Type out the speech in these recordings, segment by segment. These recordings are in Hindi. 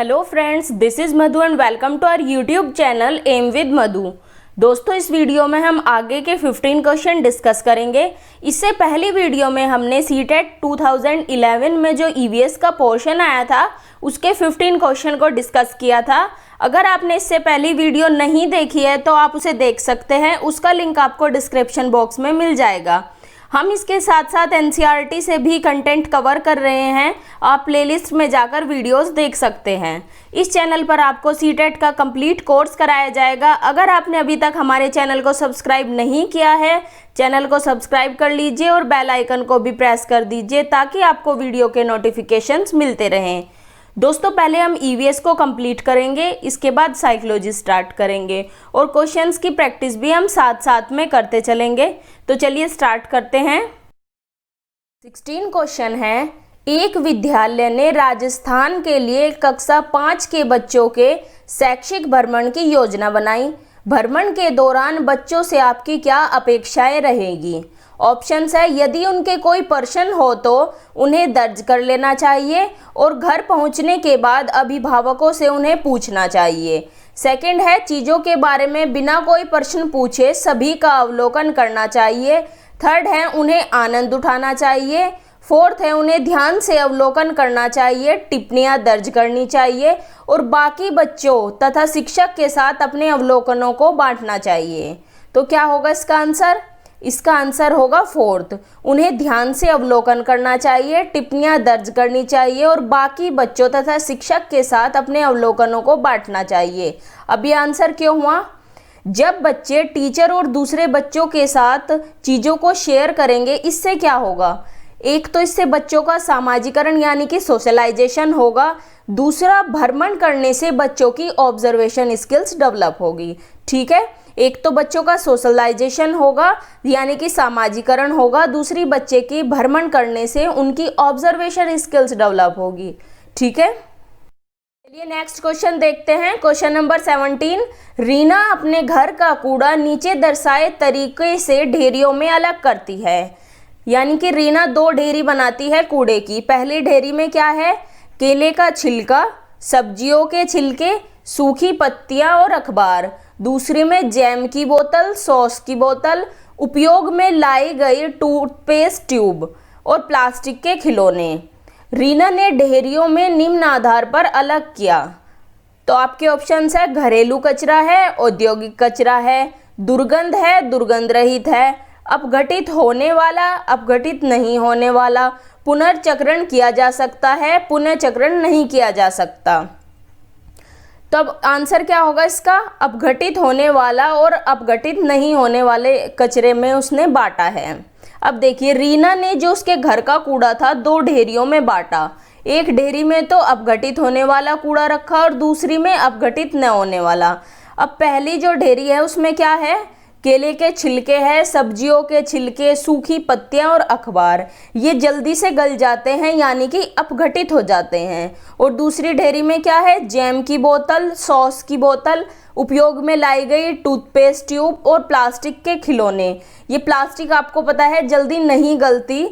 Hello friends, this is Madhu and welcome to our YouTube channel M with Madhu. दोस्तों, इस वीडियो में हम आगे के 15 क्वेश्चन डिस्कस करेंगे। इससे पहली वीडियो में हमने सीटेट 2011 में जो ईवीएस का पोर्शन आया था उसके 15 क्वेश्चन को डिस्कस किया था। अगर आपने इससे पहली वीडियो नहीं देखी है तो आप उसे देख सकते हैं, उसका लिंक आपको डिस्क्रिप्शन बॉक्स में मिल जाएगा। हम इसके साथ साथ एनसीईआरटी से भी कंटेंट कवर कर रहे हैं, आप प्लेलिस्ट में जाकर वीडियोस देख सकते हैं। इस चैनल पर आपको सीटेट का कंप्लीट कोर्स कराया जाएगा। अगर आपने अभी तक हमारे चैनल को सब्सक्राइब नहीं किया है, चैनल को सब्सक्राइब कर लीजिए और बेल आइकन को भी प्रेस कर दीजिए ताकि आपको वीडियो के नोटिफिकेशंस मिलते रहें। दोस्तों, पहले हम ईवीएस को कंप्लीट करेंगे, इसके बाद साइकोलॉजी स्टार्ट करेंगे और क्वेश्चंस की प्रैक्टिस भी हम साथ साथ में करते चलेंगे। तो चलिए स्टार्ट करते हैं। 16 क्वेश्चन है। एक विद्यालय ने राजस्थान के लिए कक्षा 5 के बच्चों के शैक्षिक भ्रमण की योजना बनाई। भ्रमण के दौरान बच्चों से आपकी क्या अपेक्षाएं रहेगी? ऑप्शंस है, यदि उनके कोई प्रश्न हो तो उन्हें दर्ज कर लेना चाहिए और घर पहुंचने के बाद अभिभावकों से उन्हें पूछना चाहिए। सेकंड है, चीज़ों के बारे में बिना कोई प्रश्न पूछे सभी का अवलोकन करना चाहिए। थर्ड है, उन्हें आनंद उठाना चाहिए। फोर्थ है, उन्हें ध्यान से अवलोकन करना चाहिए, टिप्पणियां दर्ज करनी चाहिए और बाकी बच्चों तथा शिक्षक के साथ अपने अवलोकनों को बांटना चाहिए। तो क्या होगा इसका आंसर? इसका आंसर होगा फोर्थ, उन्हें ध्यान से अवलोकन करना चाहिए, टिप्पणियां दर्ज करनी चाहिए और बाकी बच्चों तथा शिक्षक के साथ अपने अवलोकनों को बांटना चाहिए। अब ये आंसर क्यों हुआ? जब बच्चे टीचर और दूसरे बच्चों के साथ चीज़ों को शेयर करेंगे, इससे क्या होगा? एक तो इससे बच्चों का सामाजिकरण यानी कि सोशलाइजेशन होगा। दूसरा, भ्रमण करने से बच्चों की ऑब्जर्वेशन स्किल्स डेवलप होगी। ठीक है, एक तो बच्चों का सोशलाइजेशन होगा यानी कि सामाजिकरण होगा, दूसरी बच्चे की भ्रमण करने से उनकी ऑब्जर्वेशन स्किल्स डेवलप होगी। ठीक है, चलिए नेक्स्ट क्वेश्चन देखते हैं। Question number 17। रीना अपने घर का कूड़ा नीचे दर्शाए तरीके से ढेरियों में अलग करती है। यानी कि रीना 2 ढेरी बनाती है कूड़े की। पहली ढेरी में क्या है? केले का छिलका, सब्जियों के छिलके, सूखी पत्तियां और अखबार। दूसरी में जैम की बोतल, सॉस की बोतल, उपयोग में लाई गई टूथपेस्ट ट्यूब और प्लास्टिक के खिलौने। रीना ने ढेरियों में निम्न आधार पर अलग किया। तो आपके ऑप्शंस है, घरेलू कचरा है, औद्योगिक कचरा है, दुर्गंध है, दुर्गंध रहित है, अपघटित होने वाला, अपघटित नहीं होने वाला, पुनर्चक्रण किया जा सकता है, पुनर्चक्रण नहीं किया जा सकता। तो अब आंसर क्या होगा इसका? अपघटित होने वाला और अपघटित नहीं होने वाले कचरे में उसने बांटा है। अब देखिए, रीना ने जो उसके घर का कूड़ा था 2 ढेरियों में बांटा। एक ढेरी में तो अपघटित होने वाला कूड़ा रखा और दूसरी में अपघटित न होने वाला। अब पहली जो ढेरी है उसमें क्या है? केले के छिलके हैं, सब्जियों के छिलके, सूखी पत्तियां और अखबार। ये जल्दी से गल जाते हैं यानी कि अपघटित हो जाते हैं। और दूसरी ढेरी में क्या है? जैम की बोतल, सॉस की बोतल, उपयोग में लाई गई टूथपेस्ट ट्यूब और प्लास्टिक के खिलौने। ये प्लास्टिक आपको पता है जल्दी नहीं गलती,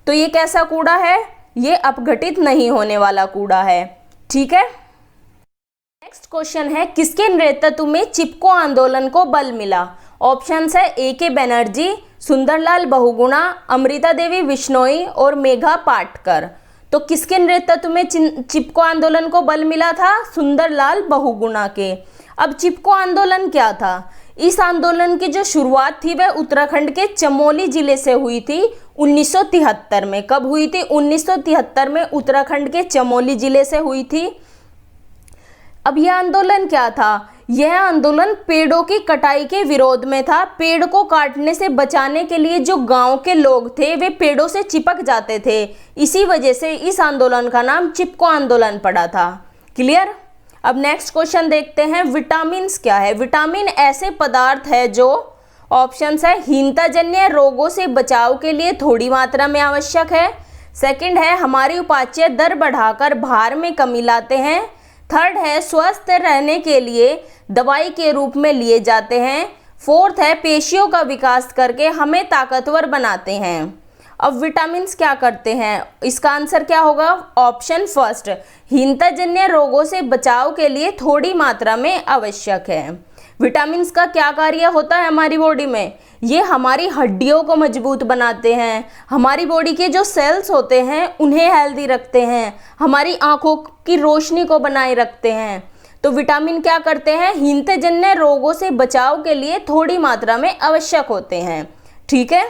तो ये कैसा कूड़ा है? ये अपघटित नहीं होने वाला कूड़ा है। ठीक है, नेक्स्ट क्वेश्चन है, किसके नेतृत्व में चिपको आंदोलन को बल मिला? ऑप्शंस है, A.K. बनर्जी, सुंदरलाल बहुगुणा, अमृता देवी बिश्नोई और मेघा पाटकर। तो किसके नेतृत्व में चिपको आंदोलन को बल मिला था? सुंदरलाल बहुगुणा के। अब चिपको आंदोलन क्या था? इस आंदोलन की जो शुरुआत थी वह उत्तराखंड के चमोली जिले से हुई थी 1973 में। कब हुई थी? 1973 में उत्तराखंड के चमोली जिले से हुई थी। अब यह आंदोलन क्या था? यह आंदोलन पेड़ों की कटाई के विरोध में था। पेड़ को काटने से बचाने के लिए जो गांव के लोग थे वे पेड़ों से चिपक जाते थे। इसी वजह से इस आंदोलन का नाम चिपको आंदोलन पड़ा था। क्लियर? अब नेक्स्ट क्वेश्चन देखते हैं, विटामिन क्या है? विटामिन ऐसे पदार्थ है जो, ऑप्शंस है, हीनताजन्य रोगों से बचाव के लिए थोड़ी मात्रा में आवश्यक है। सेकंड है, हमारी उपाच्य दर बढ़ाकर भार में कमी लाते हैं। थर्ड है, स्वस्थ रहने के लिए दवाई के रूप में लिए जाते हैं। फोर्थ है, पेशियों का विकास करके हमें ताकतवर बनाते हैं। अब विटामिन्स क्या करते हैं, इसका आंसर क्या होगा, ऑप्शन फर्स्ट, हीनताजन्य रोगों से बचाव के लिए थोड़ी मात्रा में आवश्यक है। विटामिन्स का क्या कार्य होता है हमारी बॉडी में, ये हमारी हड्डियों को मजबूत बनाते हैं, हमारी बॉडी के जो सेल्स होते हैं उन्हें हेल्दी रखते हैं, हमारी आंखों की रोशनी को बनाए रखते हैं। तो विटामिन क्या करते हैं, हीनताजन्य रोगों से बचाव के लिए थोड़ी मात्रा में आवश्यक होते हैं। ठीक है,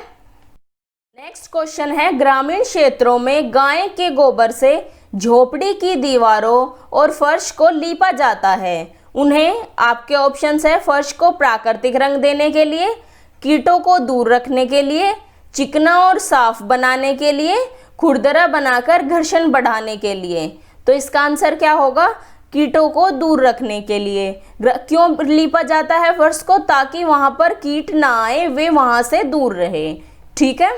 नेक्स्ट क्वेश्चन है, ग्रामीण क्षेत्रों में गाय के गोबर से झोपड़ी की दीवारों और फर्श को लीपा जाता है। उन्हें आपके ऑप्शंस है, फर्श को प्राकृतिक रंग देने के लिए, कीटों को दूर रखने के लिए, चिकना और साफ बनाने के लिए, खुरदरा बनाकर घर्षण बढ़ाने के लिए। तो इसका आंसर क्या होगा, कीटों को दूर रखने के लिए। क्यों लीपा जाता है फर्श को, ताकि वहां पर कीट ना आए, वे वहां से दूर रहे। ठीक है,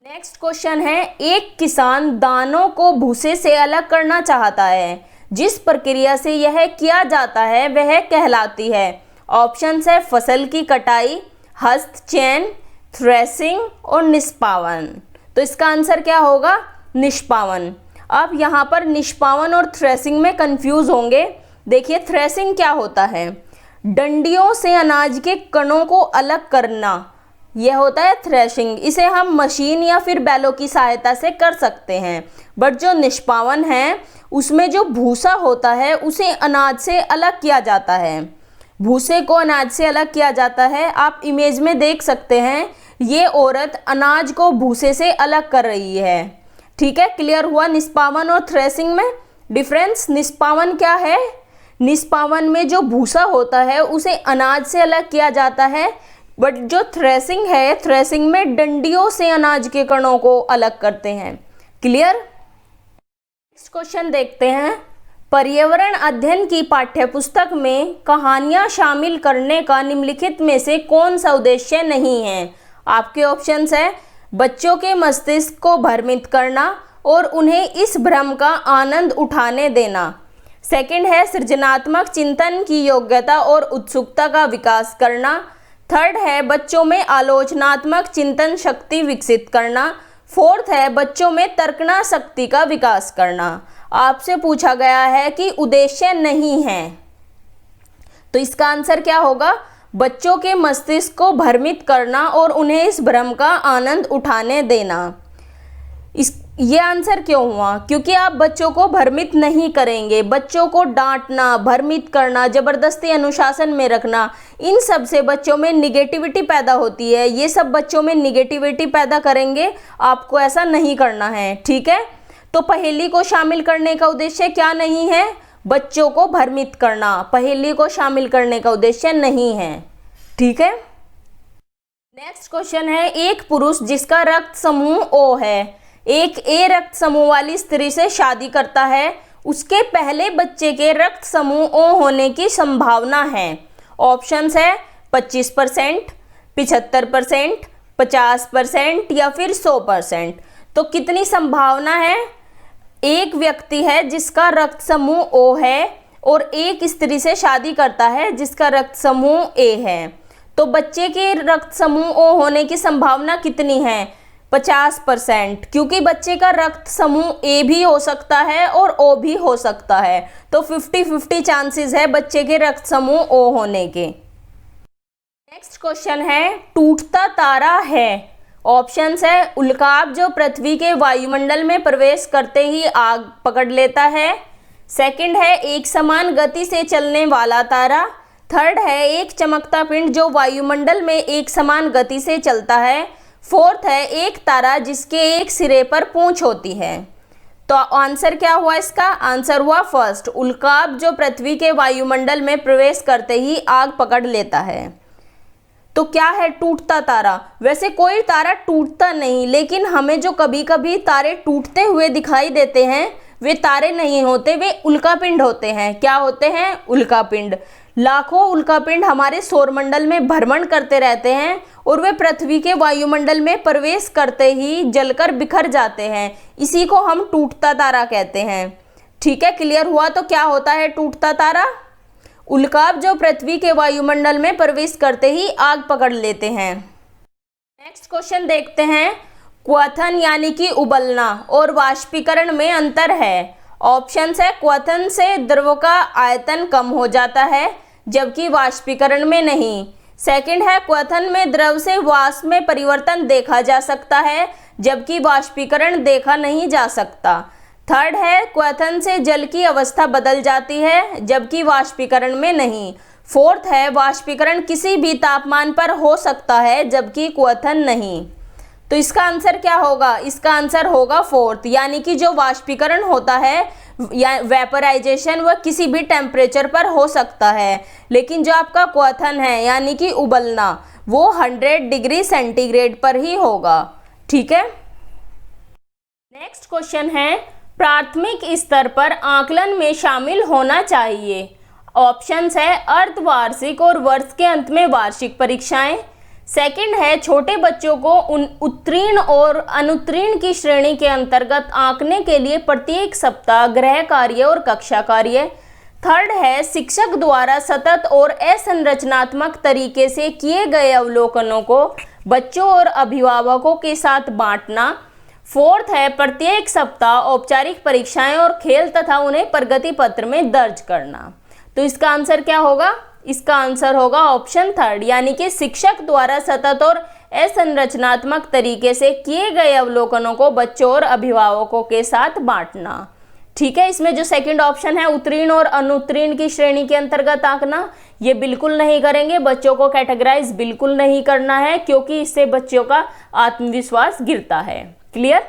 नेक्स्ट क्वेश्चन है, एक किसान दानों को भूसे से अलग करना चाहता है, जिस प्रक्रिया से यह किया जाता है वह कहलाती है। ऑप्शंस है, फसल की कटाई, हस्तचयन, थ्रेसिंग और निष्पावन। तो इसका आंसर क्या होगा, निष्पावन। आप यहाँ पर निष्पावन और थ्रेसिंग में कंफ्यूज होंगे। देखिए थ्रेसिंग क्या होता है, डंडियों से अनाज के कणों को अलग करना, यह होता है थ्रेशिंग। इसे हम मशीन या फिर बैलों की सहायता से कर सकते हैं। बट जो निष्पावन है उसमें जो भूसा होता है उसे अनाज से अलग किया जाता है, भूसे को अनाज से अलग किया जाता है। आप इमेज में देख सकते हैं, ये औरत अनाज को भूसे से अलग कर रही है। ठीक है, क्लियर हुआ निष्पावन और थ्रेसिंग में डिफरेंस। निष्पावन क्या है, निष्पावन में जो भूसा होता है उसे अनाज से अलग किया जाता है, बट जो थ्रेसिंग है, थ्रेसिंग में डंडियों से अनाज के कणों को अलग करते हैं। क्लियर, नेक्स्ट क्वेश्चन देखते हैं, पर्यावरण अध्ययन की पाठ्यपुस्तक में कहानियां शामिल करने का निम्नलिखित में से कौन सा उद्देश्य नहीं है। आपके ऑप्शंस है, बच्चों के मस्तिष्क को भ्रमित करना और उन्हें इस भ्रम का आनंद उठाने देना। सेकंड है, सृजनात्मक चिंतन की योग्यता और उत्सुकता का विकास करना। थर्ड है, बच्चों में आलोचनात्मक चिंतन शक्ति विकसित करना। फोर्थ है, बच्चों में तर्कना शक्ति का विकास करना। आपसे पूछा गया है कि उद्देश्य नहीं है, तो इसका आंसर क्या होगा, बच्चों के मस्तिष्क को भ्रमित करना और उन्हें इस भ्रम का आनंद उठाने देना। ये आंसर क्यों हुआ, क्योंकि आप बच्चों को भ्रमित नहीं करेंगे। बच्चों को डांटना, भ्रमित करना, जबरदस्ती अनुशासन में रखना, इन सब से बच्चों में निगेटिविटी पैदा होती है। ये सब बच्चों में निगेटिविटी पैदा करेंगे, आपको ऐसा नहीं करना है। ठीक है, तो पहेली को शामिल करने का उद्देश्य क्या नहीं है, बच्चों को भ्रमित करना। पहेली को शामिल करने का उद्देश्य नहीं है। ठीक है, नेक्स्ट क्वेश्चन है, एक पुरुष जिसका रक्त समूह O है एक ए रक्त समूह वाली स्त्री से शादी करता है, उसके पहले बच्चे के रक्त समूह O होने की संभावना है। ऑप्शंस है 25%, 75%, 50% या फिर 100%। तो कितनी संभावना है, एक व्यक्ति है जिसका रक्त समूह O है और एक स्त्री से शादी करता है जिसका रक्त समूह A है, तो बच्चे के रक्त समूह O होने की संभावना कितनी है, 50%, क्योंकि बच्चे का रक्त समूह A भी हो सकता है और O भी हो सकता है, तो 50-50 चांसेस है बच्चे के रक्त समूह O होने के। नेक्स्ट क्वेश्चन है, टूटता तारा है। ऑप्शंस है, उल्काप जो पृथ्वी के वायुमंडल में प्रवेश करते ही आग पकड़ लेता है। सेकंड है, एक समान गति से चलने वाला तारा। थर्ड है, एक चमकता पिंड जो वायुमंडल में एक समान गति से चलता है। फोर्थ है, एक तारा जिसके एक सिरे पर पूंछ होती है। तो आंसर क्या हुआ इसका, आंसर हुआ फर्स्ट, उल्काप जो पृथ्वी के वायुमंडल में प्रवेश करते ही आग पकड़ लेता है। तो क्या है टूटता तारा, वैसे कोई तारा टूटता नहीं, लेकिन हमें जो कभी कभी तारे टूटते हुए दिखाई देते हैं वे तारे नहीं होते, वे उल्कापिंड होते हैं। क्या होते हैं, उल्कापिंड। लाखों उल्कापिंड हमारे सौरमंडल में भ्रमण करते रहते हैं और वे पृथ्वी के वायुमंडल में प्रवेश करते ही जलकर बिखर जाते हैं, इसी को हम टूटता तारा कहते हैं। ठीक है, क्लियर हुआ। तो क्या होता है टूटता तारा, उल्काप जो पृथ्वी के वायुमंडल में प्रवेश करते ही आग पकड़ लेते हैं। नेक्स्ट क्वेश्चन देखते हैं, क्वथन यानी कि उबलना और वाष्पीकरण में अंतर है। ऑप्शन है क्वथन से द्रव का आयतन कम हो जाता है जबकि वाष्पीकरण में नहीं। सेकंड है क्वथन में द्रव से वाष्प में परिवर्तन देखा जा सकता है जबकि वाष्पीकरण देखा नहीं जा सकता। थर्ड है क्वथन से जल की अवस्था बदल जाती है जबकि वाष्पीकरण में नहीं। फोर्थ है वाष्पीकरण किसी भी तापमान पर हो सकता है जबकि क्वथन नहीं। तो इसका आंसर क्या होगा? इसका आंसर होगा फोर्थ, यानी कि जो वाष्पीकरण होता है या वेपराइजेशन वह किसी भी टेम्परेचर पर हो सकता है, लेकिन जो आपका क्वथन है यानी कि उबलना वो 100 डिग्री सेंटीग्रेड पर ही होगा। ठीक है। नेक्स्ट क्वेश्चन है प्राथमिक स्तर पर आकलन में शामिल होना चाहिए। ऑप्शंस है अर्धवार्षिक और वर्ष के अंत में वार्षिक परीक्षाएं। सेकंड है छोटे बच्चों को उत्तीर्ण और अनुत्तीर्ण की श्रेणी के अंतर्गत आंकने के लिए प्रत्येक सप्ताह गृह कार्य और कक्षा कार्य। थर्ड है शिक्षक द्वारा सतत और असंरचनात्मक तरीके से किए गए अवलोकनों को बच्चों और अभिभावकों के साथ बांटना। फोर्थ है प्रत्येक सप्ताह औपचारिक परीक्षाएं और खेल तथा उन्हें प्रगति पत्र में दर्ज करना। तो इसका आंसर क्या होगा? इसका आंसर होगा ऑप्शन थर्ड, यानी कि शिक्षक द्वारा सतत और असंरचनात्मक तरीके से किए गए अवलोकनों को बच्चों और अभिभावकों के साथ बांटना। ठीक है। इसमें जो सेकंड ऑप्शन है उत्तीर्ण और अनुत्तीर्ण की श्रेणी के अंतर्गत आंकना, ये बिल्कुल नहीं करेंगे। बच्चों को कैटेगराइज बिल्कुल नहीं करना है क्योंकि इससे बच्चों का आत्मविश्वास गिरता है। क्लियर।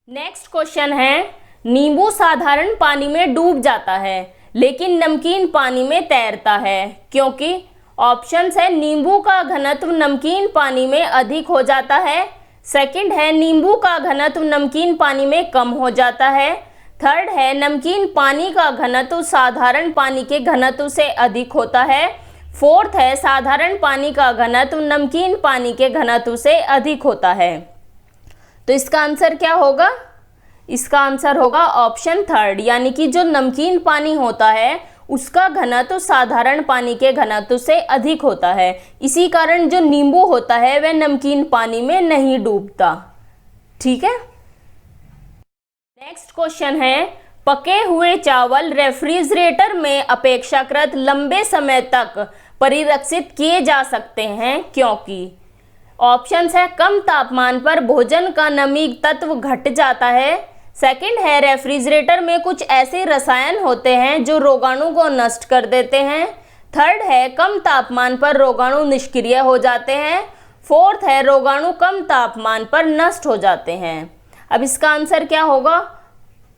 नेक्स्ट क्वेश्चन है नींबू साधारण पानी में डूब जाता है लेकिन नमकीन पानी में तैरता है क्योंकि। ऑप्शंस है नींबू का घनत्व नमकीन पानी में अधिक हो जाता है। सेकंड है नींबू का घनत्व नमकीन पानी में कम हो जाता है। थर्ड है नमकीन पानी का घनत्व साधारण पानी के घनत्व से अधिक होता है। फोर्थ है साधारण पानी का घनत्व नमकीन पानी के घनत्व से अधिक होता है। तो इसका आंसर क्या होगा? इसका आंसर होगा ऑप्शन थर्ड, यानी कि जो नमकीन पानी होता है उसका घनत्व साधारण पानी के घनत्व से अधिक होता है। इसी कारण जो नींबू होता है वह नमकीन पानी में नहीं डूबता। ठीक है। नेक्स्ट क्वेश्चन है पके हुए चावल रेफ्रिजरेटर में अपेक्षाकृत लंबे समय तक परिरक्षित किए जा सकते हैं क्योंकि। ऑप्शंस है कम तापमान पर भोजन का नमी तत्व घट जाता है। सेकंड है रेफ्रिजरेटर में कुछ ऐसे रसायन होते हैं जो रोगाणु को नष्ट कर देते हैं। थर्ड है कम तापमान पर रोगाणु निष्क्रिय हो जाते हैं। फोर्थ है रोगाणु कम तापमान पर नष्ट हो जाते हैं। अब इसका आंसर क्या होगा?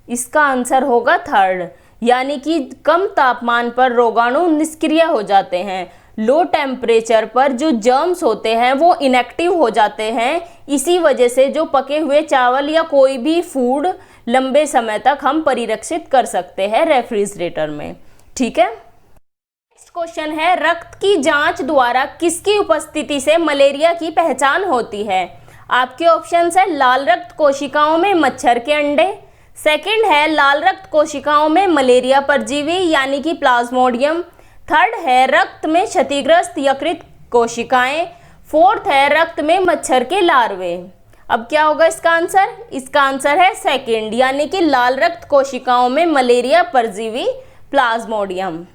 इसका आंसर होगा थर्ड, यानी कि कम तापमान पर रोगाणु निष्क्रिय हो जाते हैं। लो टेम्परेचर पर जो जर्म्स होते हैं वो इनएक्टिव हो जाते हैं। इसी वजह से जो पके हुए चावल या कोई भी फूड लंबे समय तक हम परिरक्षित कर सकते हैं रेफ्रिजरेटर में। ठीक है। नेक्स्ट क्वेश्चन है रक्त की जांच द्वारा किसकी उपस्थिति से मलेरिया की पहचान होती है? आपके ऑप्शंस है लाल रक्त कोशिकाओं में मच्छर के अंडे। सेकंड है लाल रक्त कोशिकाओं में मलेरिया परजीवी यानी कि प्लाज्मोडियम। थर्ड है रक्त में क्षतिग्रस्त यकृत कोशिकाएं। फोर्थ है रक्त में मच्छर के लार्वे। अब क्या होगा इसका आंसर? इसका आंसर है सेकंड, यानी कि लाल रक्त कोशिकाओं में मलेरिया परजीवी प्लाज्मोडियम।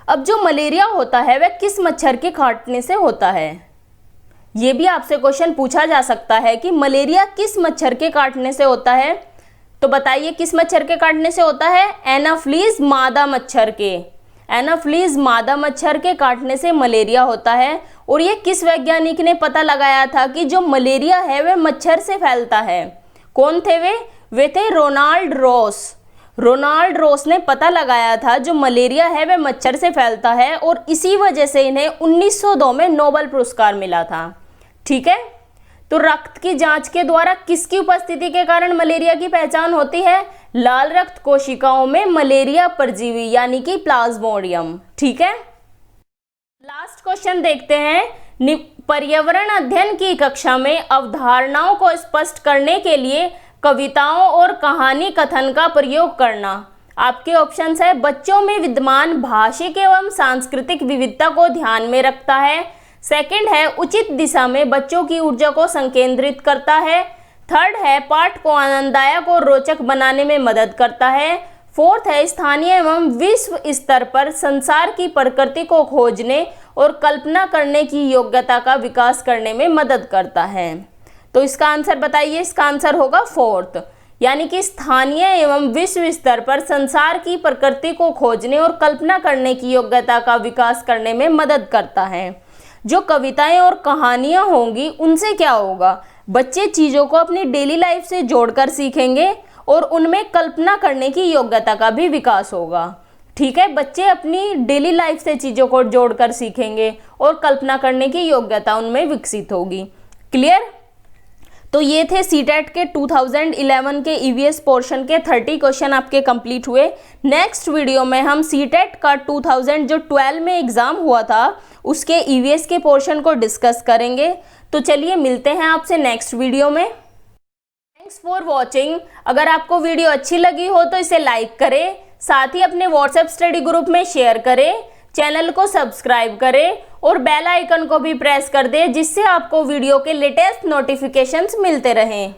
अब जो मलेरिया होता है वह किस मच्छर के काटने से होता है? ये भी आपसे क्वेश्चन पूछा जा सकता है कि मलेरिया किस मच्छर के काटने से होता है। तो बताइए किस मच्छर के काटने से होता है? एनाफ्लीज मादा मच्छर के। एनाफ्लीज मादा मच्छर के काटने से मलेरिया होता है। और ये किस वैज्ञानिक ने पता लगाया था कि जो मलेरिया है वह मच्छर से फैलता है? कौन थे वे? वे थे रोनाल्ड रॉस। रोनाल्ड रॉस ने पता लगाया था जो मलेरिया है वह मच्छर से फैलता है और इसी वजह से इन्हें 1902 में नोबेल पुरस्कार मिला था। ठीक है। तो रक्त की जांच के द्वारा किसकी उपस्थिति के कारण मलेरिया की पहचान होती है? लाल रक्त कोशिकाओं में मलेरिया परजीवी यानी कि प्लाज्मोडियम। ठीक है। लास्ट क्वेश्चन देखते हैं। पर्यावरण अध्ययन की कक्षा में अवधारणाओं को स्पष्ट करने के लिए कविताओं और कहानी कथन का प्रयोग करना। आपके ऑप्शंस है बच्चों में विद्यमान भाषिक एवं सांस्कृतिक विविधता को ध्यान में रखता है। सेकंड है उचित दिशा में बच्चों की ऊर्जा को संकेंद्रित करता है। थर्ड है पाठ को आनंददायक और रोचक बनाने में मदद करता है। फोर्थ है स्थानीय एवं विश्व स्तर पर संसार की प्रकृति को खोजने और कल्पना करने की योग्यता का विकास करने में मदद करता है। तो इसका आंसर बताइए। इसका आंसर होगा फोर्थ, यानी कि स्थानीय एवं विश्व स्तर पर संसार की प्रकृति को खोजने और कल्पना करने की योग्यता का विकास करने में मदद करता है। जो कविताएं और कहानियां होंगी उनसे क्या होगा, बच्चे चीज़ों को अपनी डेली लाइफ से जोड़कर सीखेंगे और उनमें कल्पना करने की योग्यता का भी विकास होगा। ठीक है, बच्चे अपनी डेली लाइफ से चीज़ों को जोड़कर सीखेंगे और कल्पना करने की योग्यता उनमें विकसित होगी। क्लियर? तो ये थे सीटेट के 2011 के ईवीएस पोर्शन के 30 क्वेश्चन आपके कंप्लीट हुए। नेक्स्ट वीडियो में हम सीटेट का 2012 में एग्ज़ाम हुआ था उसके ईवीएस के पोर्शन को डिस्कस करेंगे। तो चलिए मिलते हैं आपसे नेक्स्ट वीडियो में। Thanks for watching. अगर आपको वीडियो अच्छी लगी हो तो इसे लाइक करें, साथ ही अपने व्हाट्सएप स्टडी ग्रुप में शेयर करें, चैनल को सब्सक्राइब करें और बेल आइकन को भी प्रेस कर दें जिससे आपको वीडियो के लेटेस्ट नोटिफिकेशंस मिलते रहें।